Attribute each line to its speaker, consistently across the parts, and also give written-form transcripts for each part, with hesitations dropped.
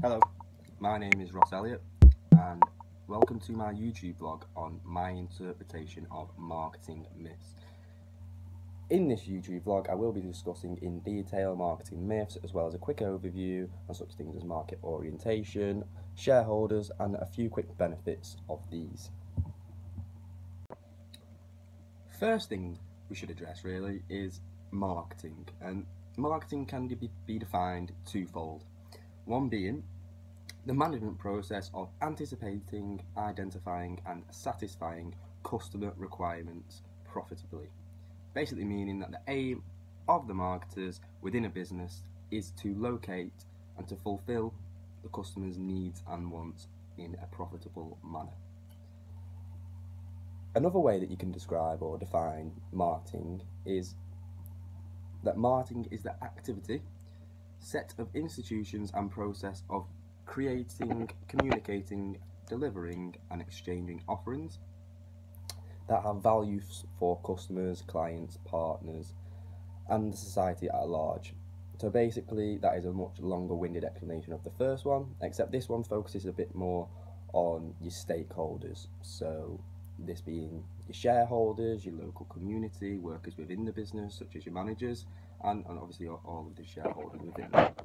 Speaker 1: Hello, my name is Ross Elliott and welcome to my YouTube blog on my interpretation of marketing myths. In this YouTube vlog, I will be discussing in detail marketing myths as well as a quick overview on such things as market orientation, shareholders and a few quick benefits of these. First thing we should address really is marketing, and marketing can be defined twofold. One being the management process of anticipating, identifying and satisfying customer requirements profitably. Basically meaning that the aim of the marketers within a business is to locate and to fulfill the customer's needs and wants in a profitable manner. Another way that you can describe or define marketing is that marketing is the activity, set of institutions and process of creating, communicating, delivering and exchanging offerings that have value for customers, clients, partners and the society at large. So basically that is a much longer-winded explanation of the first one, except this one focuses a bit more on your stakeholders. So this being your shareholders, your local community, workers within the business such as your managers and obviously all of the shareholders within that.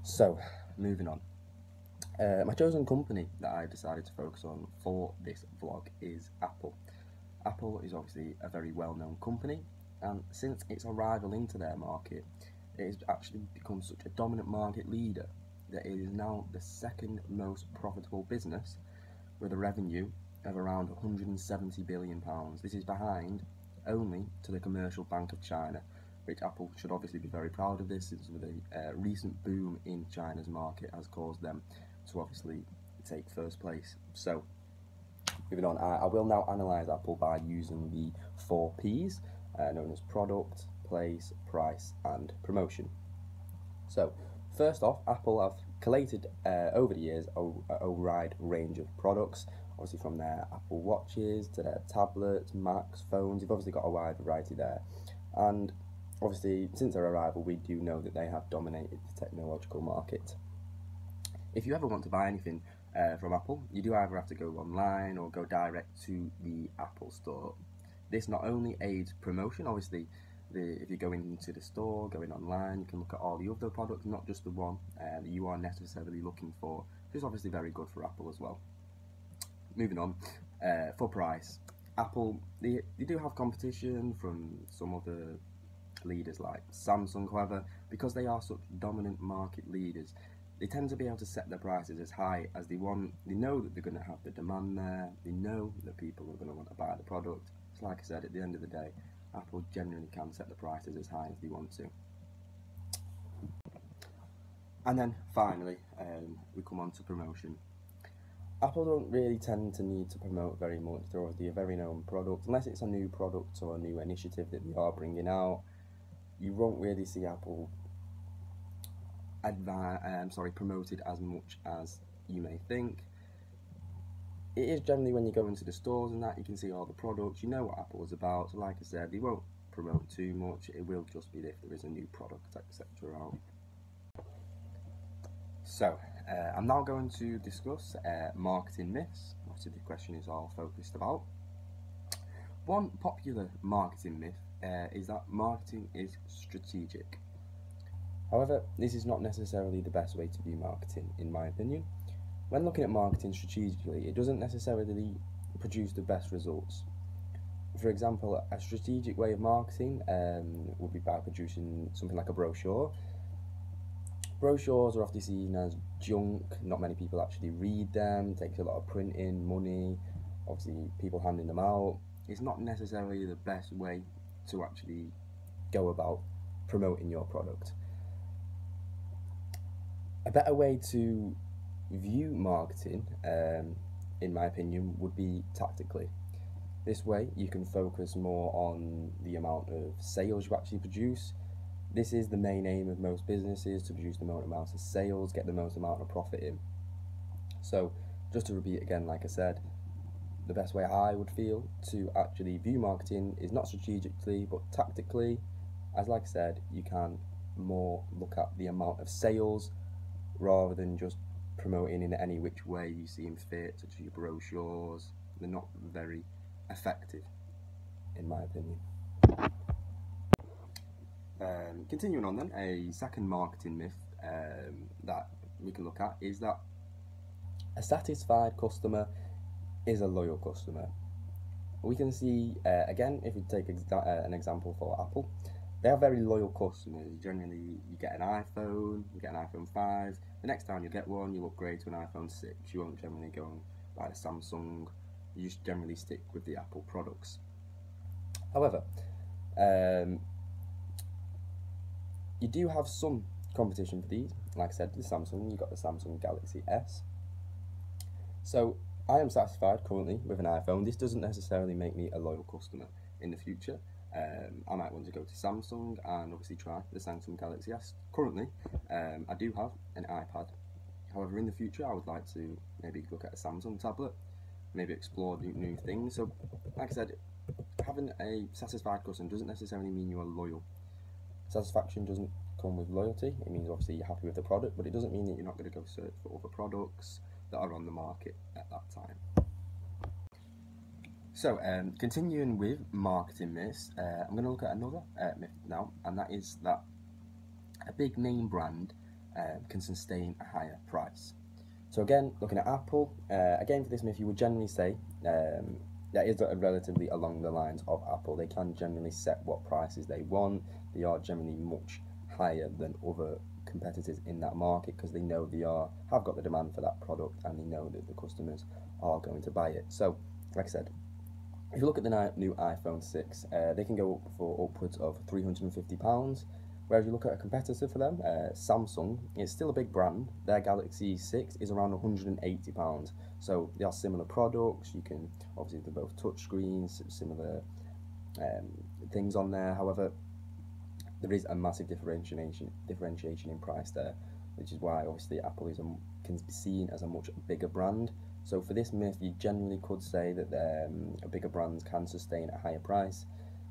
Speaker 1: So moving on. My chosen company that I decided to focus on for this vlog is Apple. Apple is obviously a very well-known company, and since its arrival into their market, it has actually become such a dominant market leader that it is now the second most profitable business with a revenue of around £170 billion. This is behind only to the Commercial Bank of China, which Apple should obviously be very proud of this, since the recent boom in China's market has caused them to obviously take first place. So moving on, I will now analyse Apple by using the 4 Ps, known as product, place, price and promotion. So first off, Apple have collated over the years a wide range of products, obviously from their Apple Watches to their tablets, Macs, phones. You've obviously got a wide variety there, and obviously since their arrival we do know that they have dominated the technological market. If you ever want to buy anything from Apple, you do either have to go online or go direct to the Apple store. This not only aids promotion, obviously if you go into the store, going online, you can look at all the other products, not just the one that you are necessarily looking for, which is obviously very good for Apple as well. Moving on, for price, Apple, they do have competition from some other leaders like Samsung. However, because they are such dominant market leaders, they tend to be able to set their prices as high as they want. They know that they're going to have the demand there, they know that people are going to want to buy the product. So like I said, at the end of the day, Apple generally can set the prices as high as they want to. And then finally, we come on to promotion. Apple don't really tend to need to promote very much. They're already a very known product. Unless it's a new product or a new initiative that they are bringing out, you won't really see Apple promoted as much as you may think. It is generally when you go into the stores and that, you can see all the products, you know what Apple is about. So like I said, they won't promote too much. It will just be if there is a new product, etc. out. So I'm now going to discuss marketing myths. Obviously the question is all focused about. One popular marketing myth is that marketing is strategic. However, this is not necessarily the best way to view marketing, in my opinion. When looking at marketing strategically, it doesn't necessarily produce the best results. For example, a strategic way of marketing would be by producing something like a brochure. Brochures are often seen as junk, not many people actually read them, it takes a lot of printing, money, obviously people handing them out. It's not necessarily the best way to actually go about promoting your product. A better way to view marketing, in my opinion, would be tactically. This way you can focus more on the amount of sales you actually produce. This is the main aim of most businesses, to produce the most amount of sales, get the most amount of profit in. So just to repeat again, like I said, the best way I would feel to actually view marketing is not strategically but tactically. As like I said, you can more look at the amount of sales rather than just promoting in any which way you seem fit, such as your brochures. They're not very effective, in my opinion. Continuing on then, a second marketing myth that we can look at is that a satisfied customer is a loyal customer. We can see, again, if we take an example for Apple, they are very loyal customers. Generally, you get an iPhone, you get an iPhone 5, the next time you get one, you'll upgrade to an iPhone 6. You won't generally go and buy a Samsung, you just generally stick with the Apple products. However, you do have some competition for these. Like I said, the Samsung, you've got the Samsung Galaxy S. So I am satisfied currently with an iPhone. This doesn't necessarily make me a loyal customer in the future. I might want to go to Samsung and obviously try the Samsung Galaxy S. Currently, I do have an iPad. However, in the future, I would like to maybe look at a Samsung tablet, maybe explore new things. So, like I said, having a satisfied customer doesn't necessarily mean you are loyal. Satisfaction doesn't come with loyalty. It means obviously you're happy with the product, but it doesn't mean that you're not going to go search for other products that are on the market at that time. So, continuing with marketing myths, I'm going to look at another myth now, and that is that a big name brand can sustain a higher price. So again, looking at Apple, again for this myth, you would generally say that is relatively along the lines of Apple. They can generally set what prices they want. They are generally much higher than other competitors in that market because they know they have got the demand for that product and they know that the customers are going to buy it. So, like I said, if you look at the new iPhone 6, they can go up for upwards of £350. Whereas you look at a competitor for them, Samsung, it's still a big brand. Their Galaxy 6 is around £180. So they are similar products. You can, obviously they're both touchscreens, similar things on there. However, there is a massive differentiation in price there, which is why obviously Apple can be seen as a much bigger brand. So for this myth, you generally could say that bigger brands can sustain a higher price.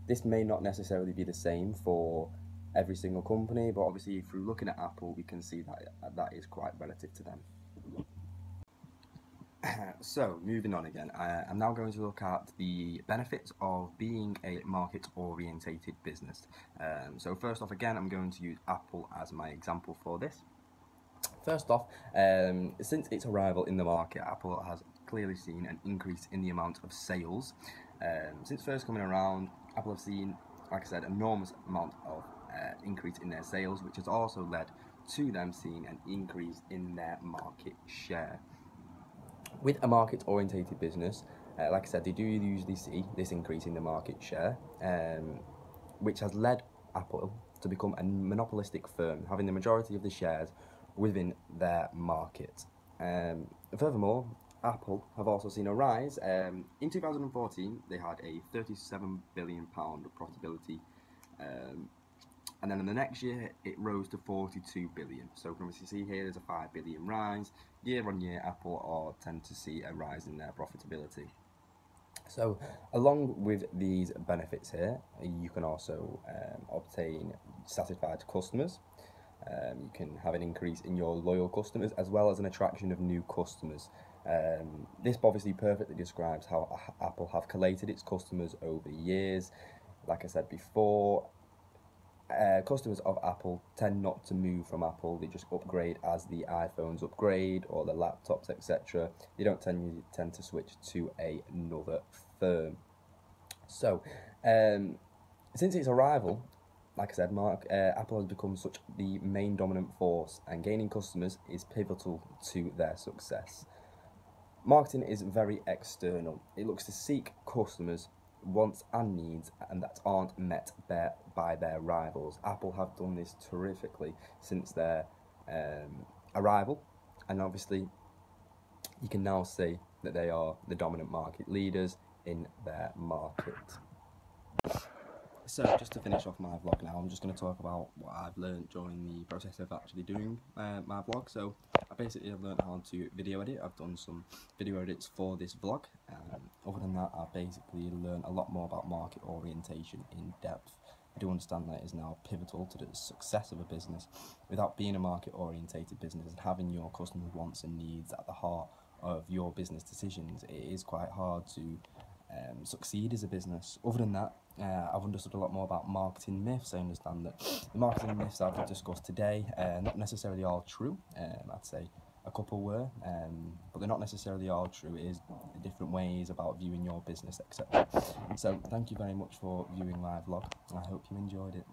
Speaker 1: This may not necessarily be the same for every single company, but obviously through looking at Apple, we can see that that is quite relative to them. So, moving on again, I'm now going to look at the benefits of being a market-orientated business. So first off, again, I'm going to use Apple as my example for this. First off, since its arrival in the market, Apple has clearly seen an increase in the amount of sales. Since first coming around, Apple have seen, like I said, an enormous amount of increase in their sales, which has also led to them seeing an increase in their market share. With a market-orientated business, like I said, they do usually see this increase in the market share, which has led Apple to become a monopolistic firm, having the majority of the shares within their market. Furthermore, Apple have also seen a rise. In 2014, they had a £37 billion profitability, and then in the next year, it rose to 42 billion. So from what you see here, there's a 5 billion rise. Year on year, Apple tend to see a rise in their profitability. So, along with these benefits here, you can also obtain satisfied customers. You can have an increase in your loyal customers as well as an attraction of new customers. This obviously perfectly describes how Apple have collated its customers over years. Like I said before, customers of Apple tend not to move from Apple. They just upgrade as the iPhones upgrade or the laptops, etc. They don't tend to switch to another firm. So, since its arrival, like I said, Apple has become such the main dominant force, and gaining customers is pivotal to their success. Marketing is very external. It looks to seek customers' wants and needs, and that aren't met by their rivals. Apple have done this terrifically since their arrival, and obviously you can now see that they are the dominant market leaders in their market. So just to finish off my vlog now, I'm just going to talk about what I've learned during the process of actually doing my vlog. So I basically have learned how to video edit. I've done some video edits for this vlog. Other than that, I've basically learned a lot more about market orientation in depth. do understand that it is now pivotal to the success of a business. Without being a market-orientated business and having your customers' wants and needs at the heart of your business decisions, it is quite hard to succeed as a business. Other than that, I've understood a lot more about marketing myths. I understand that the marketing myths I've discussed today are not necessarily all true. I'd say a couple were, but they're not necessarily all true. It is different ways about viewing your business, etc. So thank you very much for viewing my vlog. I hope you enjoyed it.